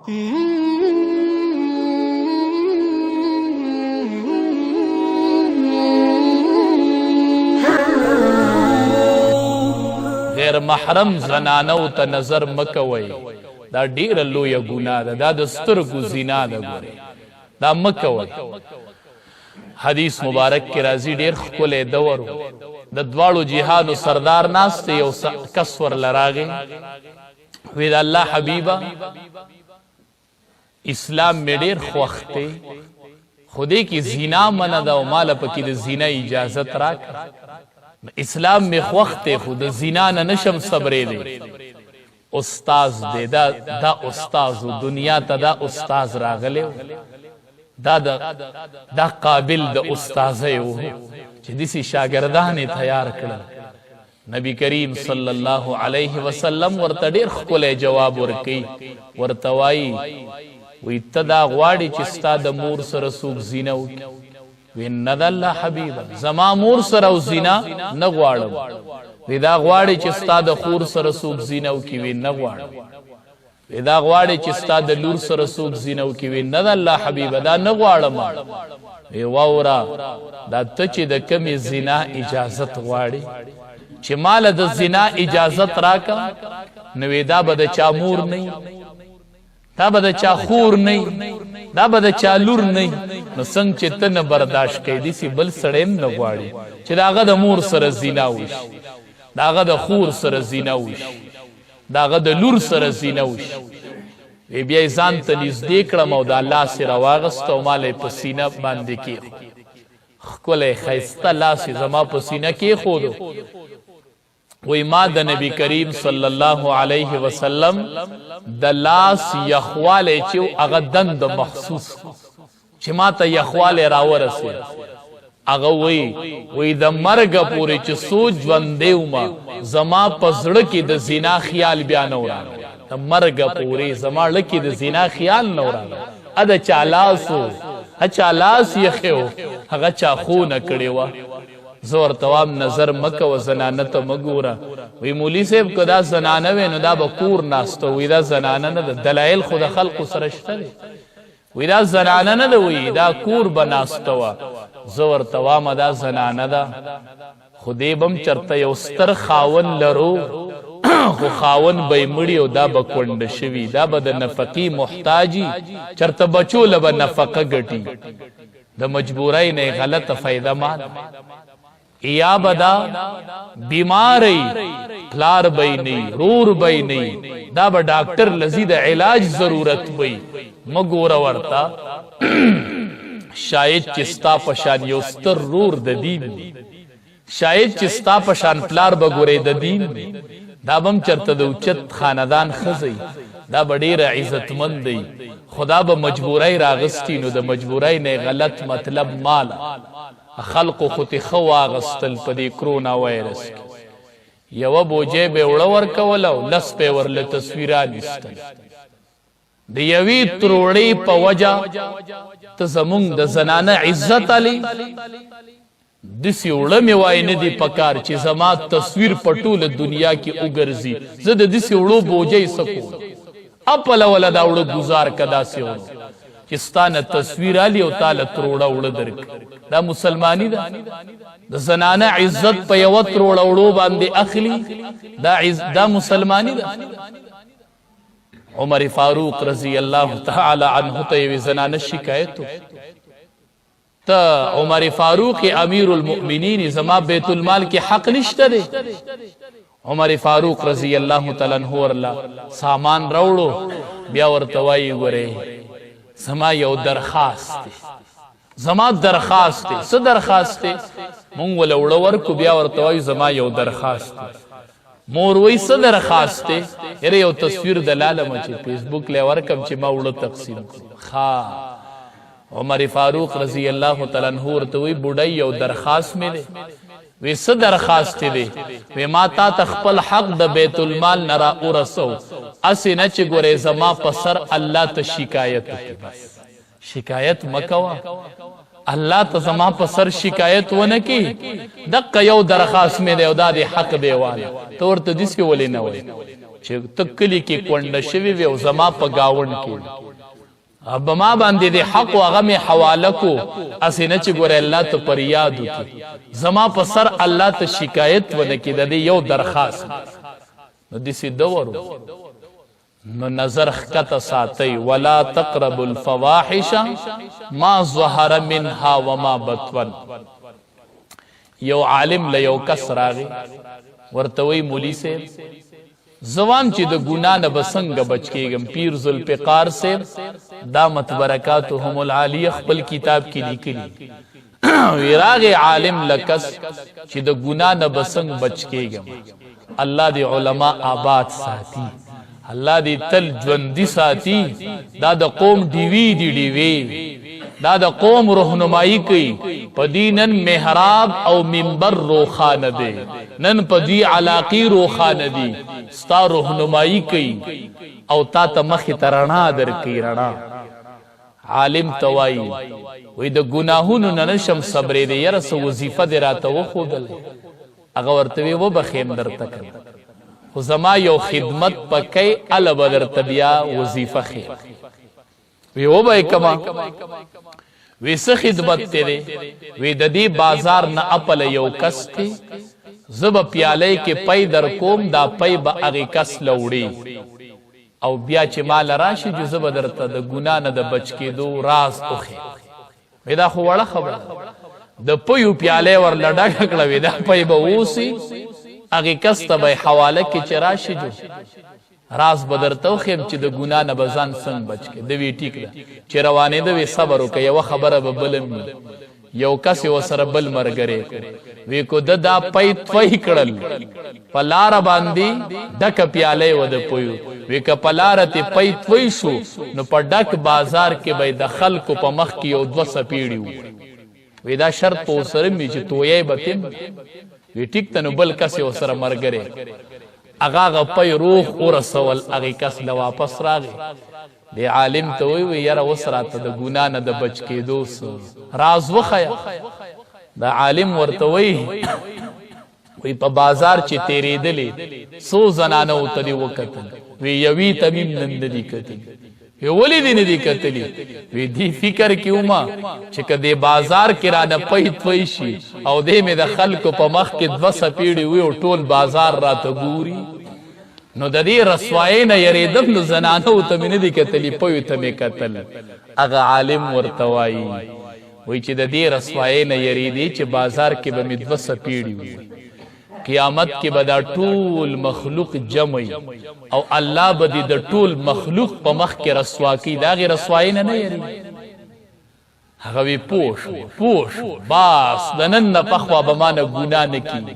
غیر محرم زنانو ته نظر مکوئ، دا ډیره لویه ګناه ده، دا د سترګو زنا ده. ګورئ دا مکوئ. حدیث مبارک کې راځي ډیر ښکلی دور و، د دواړو جهادو سردار ناست یو کس ورله راغی، وی د الله حبیبه اسلام مې ډیر خوښ دی، خو دې کې زنا منع ده او ماله پکې د زنا اجازت راکړه. اسلام مې خوښ دی خو د زنا نه نشم صبرېدی. استاز دی، دا استاز و، دنیا ته دا استاز راغلی و، دا قابل د استازی و چې داسې شاګردان یې تیار کړل. نبی کریم صلی الله علیه وسلم ورته ډېر ښکلی جواب ورکوي، ورته وایي وی ته دا غواړې چې ستا د مور سره څوک زینه وکړي؟ وی نه د الله حبیبه، زما مور سره او زینه نه غواړم. وی دا غواړې چې ستا د خور سره څوک زینه وکړي؟ وی نه غواړم. وی دا غواړې چې ستا د لور سره څوک زینه وکړي؟ وی نه د الله حبیبه، دا نه غواړم. وی واوره دا ته چې د کمې زنا اجازت غواړې چې ماله د زنا اجازت راکه، نو وی دا به د چا مور نه، دا به د چا خور نه، دا به د چا لور نه. نو څنګه چې ته نه برداشت کوې، داسې بل سړی هم نه غواړي چې د هغه د مور سره زنا وشي، د هغه د خور سره زنا وشي، د هغه د لور سره زنا وشي. وی بیا یې ځان ته نږدې کړم او دا لاس یې راواغسته او ماله یې په سینه باندې کېښود. ښکلی ښایسته لاس یې زما په سینه کېښودو. وی ما د نبی کریم صلی الله علیه وسلم د لاس یخوالی چې هغه دند محسوس چې ما ته یخوالی راورسېد. هغه وی د مرګه پورې چې څو ژوندی ومه زما په زړه کې د زنا خیال بیا نه وراغلی، د مرګه پورې زما زړه کې د زنا خیال نه وراغلی. د چا لاس و، چا لاس یخی و، هغه چا خونه کړې وه. زه ورته وایم نظر مه کوه، زنانه ته مه ګوره. وی مولي صاحب که دا زنانه وی نو دا به کور ناسته. وی دا زنانه نه ده، دلایل خو د خلقو سره شته دی. وی دا زنانه نه ده، وی دا کور به ناسته وه. زه ورته وایم دا زنانه ده، خو دې به هم چېرته یو ستر خاون لرو، خو خاون به یې مړي او دا به کونډه شوي، دا به د نفقې محتاجي، چېرته بچو له به نفقه ګټي. د مجبورۍ نه یې غلطه فایده مال، یا بدا بیماری پلار بی نی، رور بی نی، دا با ڈاکٹر لزید علاج ضرورت بی. مگورا ورطا شاید چستا پشان یوستر رور د دین دی، شاید چستا پشان پلار بگوری د دین دی. دا بم چرته د اوچت خاندان خزی، دا با ډیر عزتمند دی. خدا با مجبوری راغستی نو د مجبوری نه غلط مطلب مالا خلقو خودی خو آغستل پا دی کرونا ویرس کی. یو بوجه بے اوڑا ورکولو لس پی ورل تصویران استل. دی یوی تروڑی پا وجہ تزمونگ د زنانه عزت علی دسی اوڑا می وائی ندی پکار چی زما تصویر پٹول دنیا کی اگرزی زد دسی اوڑو بوجه سکو اپلا ولا دا اوڑو گزار کدا سی اوڑو چستان تصویر آلی او تال تروڑا اوڑا درک. دا مسلمانی دا دا زنانه عزت پا یو تروڑا اوڑو باندے اخلی، دا مسلمانی دا. عمر فاروق رضی اللہ تعالی عنہ تا یوی زنانه شکایتو تا عمر فاروق امیر المؤمنین زما بیت المال کی حق نشتا دے. عمر فاروق رضی اللہ تعالی عنہ ورلا سامان روڑو بیا ورتوائی گورے زما یو درخواست دی، زما درخواست دی. سا درخواست دی؟ مونگ ولا اوڑور کو بیا ورتوائی زما یو درخواست دی. موروی سا درخواست دی؟ یره یو تصویر دلالم چی فیس بک لے ورکم چی ما اوڑو تقسیم کرو. خواہ عمر فاروق رضی اللہ تعالیٰ عنہ ورتوی بڑای یو درخواست میں دے. وی سا درخواست دی؟ وی ما تا تخپل حق دا بیت المال نرا ارسو اسی نچ گورے زما پسر اللہ تا شکایت کی. بس شکایت مکوا الله ته زما په سر شکایت ونه کی دغه یو درخواست مې دی او دا د حق دی والا ته ورته داسې ولې نه وایې چې ته کلي کې کونډه شوې وې او زما په ګاونډ کې اب ما باندې د حق او هغه مې حواله کو اسې نه چې ګوره الله ته پر یاد وکړي زما په سر الله ته شکایت ونه کړي د دې یو درخواست نو داسې دورو نو نظر ښکته ساتئ ولا تقربوا الفواحش ما ظهر منها وما بطن یو عالم له یو کس راغی ورته وی مولي صاحب زوام چې د ګناه نه به څنګه بچ کېږم پیر ذوالفقار صاحب دامت برکاتهم العالیه خپل کتاب کې لیکلي وی راغی عالم لکس چې د ګناه نه به څنګه بچ کېږم الله د علما آباد ساتي الله دی تل ژوندي ساتي دا د قوم ډیوی دی ډیوی دا د قوم رهنمایي کوي په دې نن محراب او منبر روخانه دی نن په دې علاقې روخانه دي ستا رهنمایي کوي او تا ته مخې ته رڼا درکوي رڼا عالم ته وایي وایي د ګناهونو نه نشم صبرېدی یاره څه وظیفه دې راته وښودل هغه ورته وی وبخیم درته کړم خو زما یو خدمت پکې اله به درته بیا وظیفه ښیم وی وبه یې کما وی څه خدمت دی وی د دې بازار نه اپله یو کس دی زه به پیالۍ کې پی در کوم دا پی به هغې کس له وړي او بیا چې ما له راشي جو زه به درته د ګناه نه د بچ کېدو راز وښیم وی دا خو وړه خبره د پیو پیالۍ ورله ډکه کړه وی دا پی به اوسي هغې کس ته به یې حواله کې چې راشي جو راز به درته وښیم چې د ګناه نه به ځان څنګه بچ کړې ده وی ټیک ده چې روانېده وی صبر وکړه یوه خبره به بله وي یو کس یې ورسره بل ملګری کړو وی کو ده دا پی توی کړل په لاره باندې ډکه پیاله یې وه د پیو وی که په لاره تې پی توی شو نو په ډک بازار کې به د خلکو په مخ کې یو دوه څپېړي وو وی دا شرط په ورسره وي چې تویی به تم وی ټیک ته نو بل کس یې ورسره ملګری هغه پی روغ ورسول هغې کس له واپس راغی دی عالم ته وی یاره اوس راته د ګناه نه د بچ کېدو راز وښیه د عالم ورته وی په بازار چې تېرېدلې څو زنانو ته دې وکتل وی یوې ته مې نن نه دي کتلي وی ولې دې نه دي کتلي وی دې فکر کې ومه چې که دې بازار کې رانه پی توی شي او دې مې د خلکو په مخ کې دوه څپېړې وي او ټول بازار راته ګوري نو د دې رسوایۍ نه یریدم نو زنانو ته مې نه دي کتلي پیو ته مې کتل هغه عالم ورته وایي وایي چې د دې رسوایۍ نه یریدې چې بازار کې به مې دوه څپېړې وي قیامت کې به دا ټول مخلوق جمعي او الله به دې د ټول مخلوق په مخ کې رسوا کړي د هغې رسوایۍ نه نه یریږي هغه وی پوه شو باس د نن نه پخوا به ما نه ګناه نه کېږي